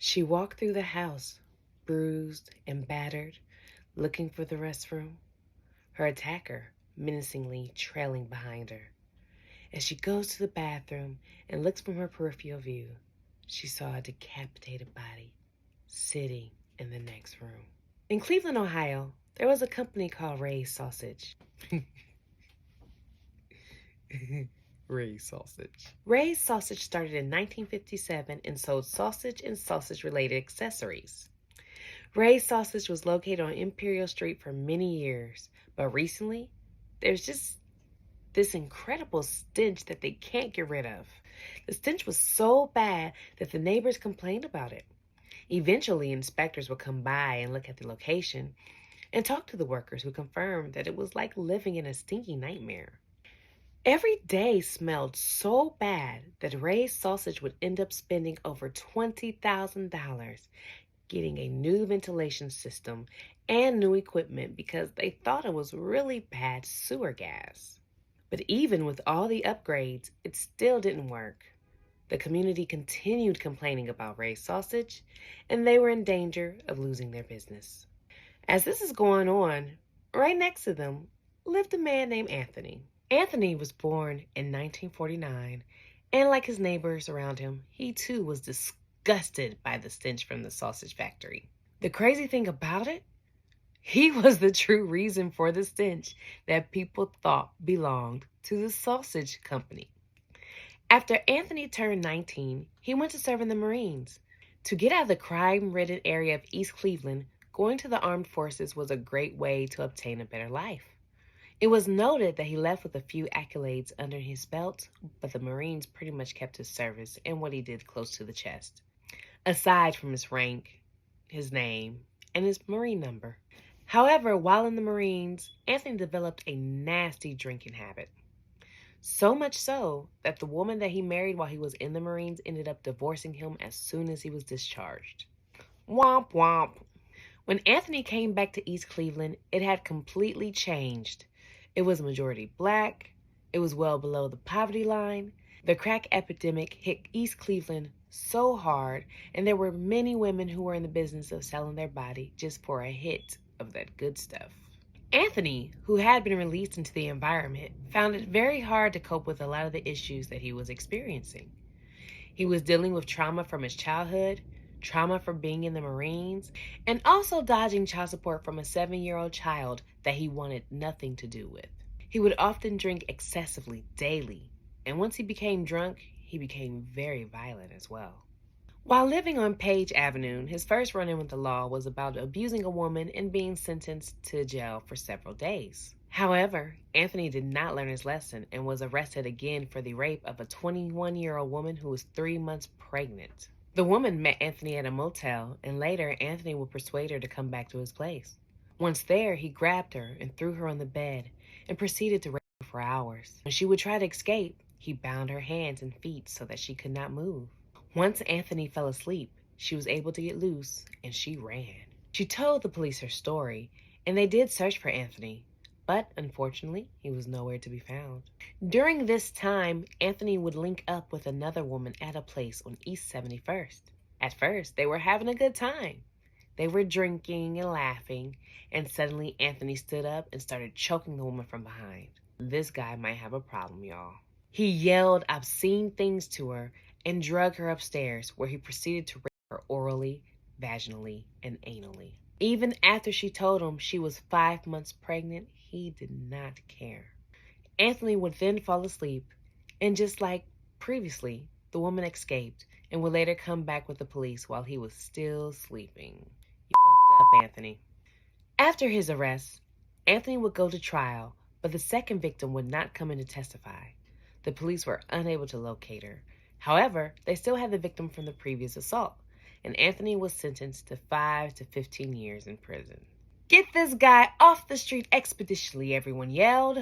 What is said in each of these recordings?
She walked through the house, bruised and battered, looking for the restroom, her attacker menacingly trailing behind her. As she goes to the bathroom and looks from her peripheral view, she saw a decapitated body sitting in the next room. In Cleveland, Ohio, there was a company called Ray's Sausage. Ray's Sausage. Ray's Sausage started in 1957 and sold sausage and sausage-related accessories. Ray's Sausage was located on Imperial Street for many years, but recently, there's just this incredible stench that they can't get rid of. The stench was so bad that the neighbors complained about it. Eventually, inspectors would come by and look at the location and talk to the workers, who confirmed that it was like living in a stinky nightmare. Every day smelled so bad that Ray's Sausage would end up spending over $20,000 getting a new ventilation system and new equipment because they thought it was really bad sewer gas. But even with all the upgrades, it still didn't work. The community continued complaining about Ray's Sausage, and they were in danger of losing their business. As this is going on, right next to them lived a man named Anthony. Anthony was born in 1949, and like his neighbors around him, he too was disgusted by the stench from the sausage factory. The crazy thing about it, he was the true reason for the stench that people thought belonged to the sausage company. After Anthony turned 19, he went to serve in the Marines. To get out of the crime-ridden area of East Cleveland, going to the armed forces was a great way to obtain a better life. It was noted that he left with a few accolades under his belt, but the Marines pretty much kept his service and what he did close to the chest, aside from his rank, his name, and his Marine number. However, while in the Marines, Anthony developed a nasty drinking habit. So much so that the woman that he married while he was in the Marines ended up divorcing him as soon as he was discharged. Womp womp. When Anthony came back to East Cleveland, it had completely changed. It was majority black. It was well below the poverty line. The crack epidemic hit East Cleveland so hard, and there were many women who were in the business of selling their body just for a hit of that good stuff. Anthony, who had been released into the environment, found it very hard to cope with a lot of the issues that he was experiencing. He was dealing with trauma from his childhood, trauma from being in the Marines, and also dodging child support from a 7-year-old child that he wanted nothing to do with. He would often drink excessively daily, and once he became drunk, he became very violent as well. While living on Page Avenue, his first run-in with the law was about abusing a woman and being sentenced to jail for several days. However, Anthony did not learn his lesson and was arrested again for the rape of a 21-year-old woman who was 3 months pregnant. The woman met Anthony at a motel, and later Anthony would persuade her to come back to his place. Once there, he grabbed her and threw her on the bed and proceeded to rape her for hours. When she would try to escape, he bound her hands and feet so that she could not move. Once Anthony fell asleep, she was able to get loose, and she ran. She told the police her story, and they did search for Anthony, but unfortunately, he was nowhere to be found. During this time, Anthony would link up with another woman at a place on East 71st. At first, they were having a good time. They were drinking and laughing, and suddenly Anthony stood up and started choking the woman from behind. This guy might have a problem, y'all. He yelled obscene things to her and drug her upstairs, where he proceeded to rape her orally, vaginally, and anally. Even after she told him she was 5 months pregnant, he did not care. Anthony would then fall asleep, and just like previously, the woman escaped and would later come back with the police while he was still sleeping. You fucked up, Anthony. After his arrest, Anthony would go to trial, but the second victim would not come in to testify. The police were unable to locate her. However, they still had the victim from the previous assault, and Anthony was sentenced to 5 to 15 years in prison. Get this guy off the street expeditiously, everyone yelled.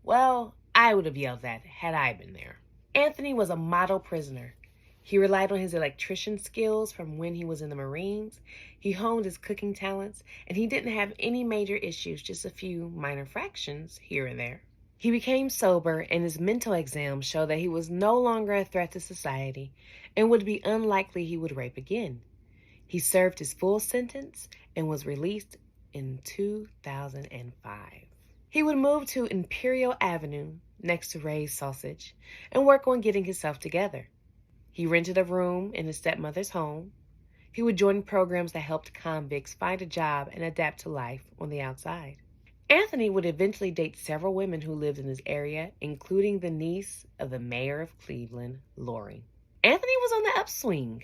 Well, I would have yelled that had I been there. Anthony was a model prisoner. He relied on his electrician skills from when he was in the Marines. He honed his cooking talents, and he didn't have any major issues, just a few minor fractions here and there. He became sober, and his mental exams showed that he was no longer a threat to society and would be unlikely he would rape again. He served his full sentence and was released in 2005. He would move to Imperial Avenue next to Ray's Sausage and work on getting himself together. He rented a room in his stepmother's home. He would join programs that helped convicts find a job and adapt to life on the outside. Anthony would eventually date several women who lived in his area, including the niece of the mayor of Cleveland, Lori. Anthony was on the upswing.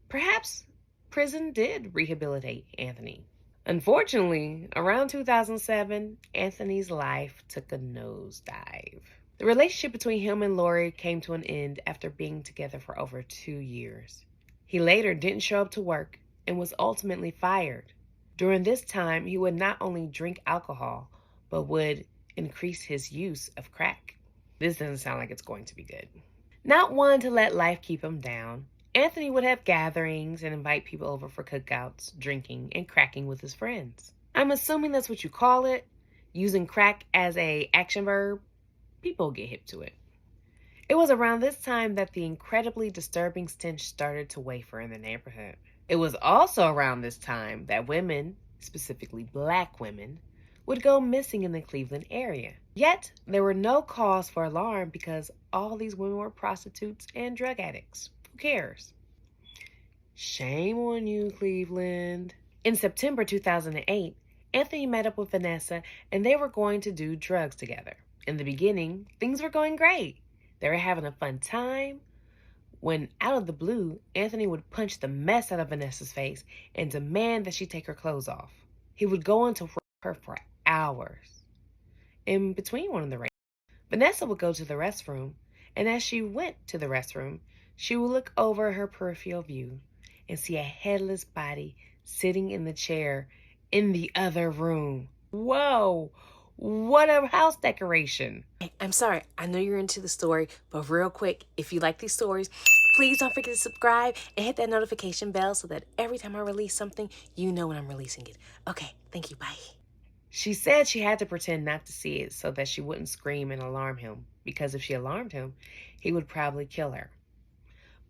Perhaps prison did rehabilitate Anthony. Unfortunately, around 2007, Anthony's life took a nosedive. The relationship between him and Lori came to an end after being together for over 2 years. He later didn't show up to work and was ultimately fired. During this time, he would not only drink alcohol, but would increase his use of crack. This doesn't sound like it's going to be good. Not one to let life keep him down, Anthony would have gatherings and invite people over for cookouts, drinking, and cracking with his friends. I'm assuming that's what you call it. Using crack as an action verb, people get hip to it. It was around this time that the incredibly disturbing stench started to wafer in the neighborhood. It was also around this time that women, specifically black women, would go missing in the Cleveland area. Yet, there were no cause for alarm because all these women were prostitutes and drug addicts. Who cares? Shame on you, Cleveland. In September 2008, Anthony met up with Vanessa and they were going to do drugs together. In the beginning, things were going great. They were having a fun time when, out of the blue, Anthony would punch the mess out of Vanessa's face and demand that she take her clothes off. He would go on to rape her for hours. In between one of the rapes, Vanessa would go to the restroom, and as she went to the restroom, she would look over her peripheral view and see a headless body sitting in the chair in the other room. Whoa! What a house decoration. I'm sorry, I know you're into the story, but real quick, if you like these stories, please don't forget to subscribe and hit that notification bell so that every time I release something, you know when I'm releasing it. Okay, thank you, bye. She said she had to pretend not to see it so that she wouldn't scream and alarm him, because if she alarmed him, he would probably kill her.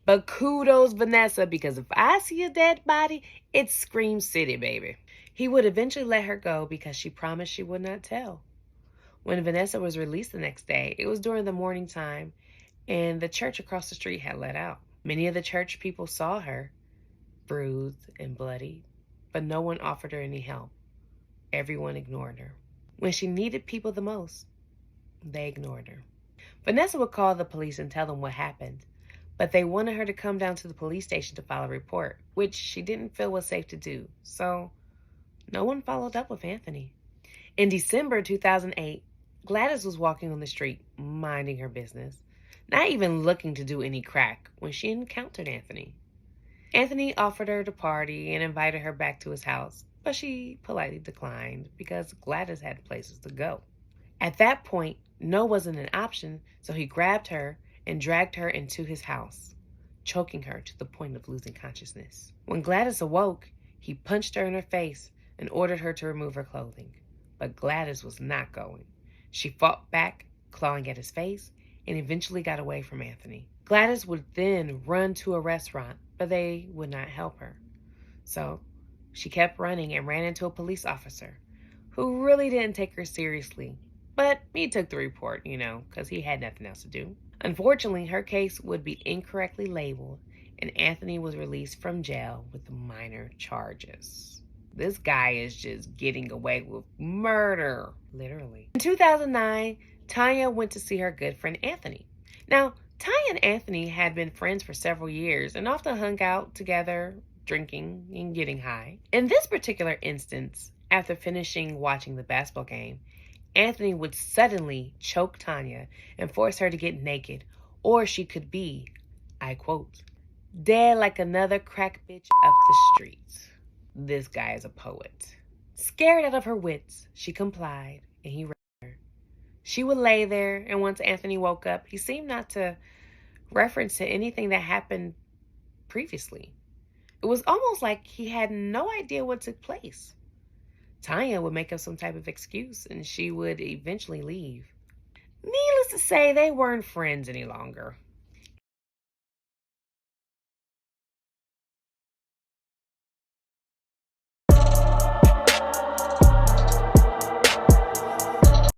But kudos, Vanessa, because if I see a dead body, it's Scream City, baby. He would eventually let her go because she promised she would not tell. When Vanessa was released the next day, it was during the morning time, and the church across the street had let out. Many of the church people saw her, bruised and bloody, but no one offered her any help. Everyone ignored her. When she needed people the most, they ignored her. Vanessa would call the police and tell them what happened, but they wanted her to come down to the police station to file a report, which she didn't feel was safe to do, so no one followed up with Anthony. In December 2008, Gladys was walking on the street, minding her business, not even looking to do any crack, when she encountered Anthony. Anthony offered her to party and invited her back to his house, but she politely declined because Gladys had places to go. At that point, no wasn't an option, so he grabbed her and dragged her into his house, choking her to the point of losing consciousness. When Gladys awoke, he punched her in her face and ordered her to remove her clothing. But Gladys was not going. She fought back, clawing at his face, and eventually got away from Anthony. Gladys would then run to a restaurant, but they would not help her. So she kept running and ran into a police officer who really didn't take her seriously. But he took the report, because he had nothing else to do. Unfortunately, her case would be incorrectly labeled, and Anthony was released from jail with minor charges. This guy is just getting away with murder, literally. In 2009, Tanya went to see her good friend Anthony. Now, Tanya and Anthony had been friends for several years and often hung out together, drinking and getting high. In this particular instance, after finishing watching the basketball game, Anthony would suddenly choke Tanya and force her to get naked, or she could be, I quote, dead like another crack bitch up the streets. This guy is a poet. Scared out of her wits, she complied, and he raped her. She would lay there, and once Anthony woke up, he seemed not to reference to anything that happened previously. It was almost like he had no idea what took place. Tanya would make up some type of excuse, and she would eventually leave. Needless to say, they weren't friends any longer.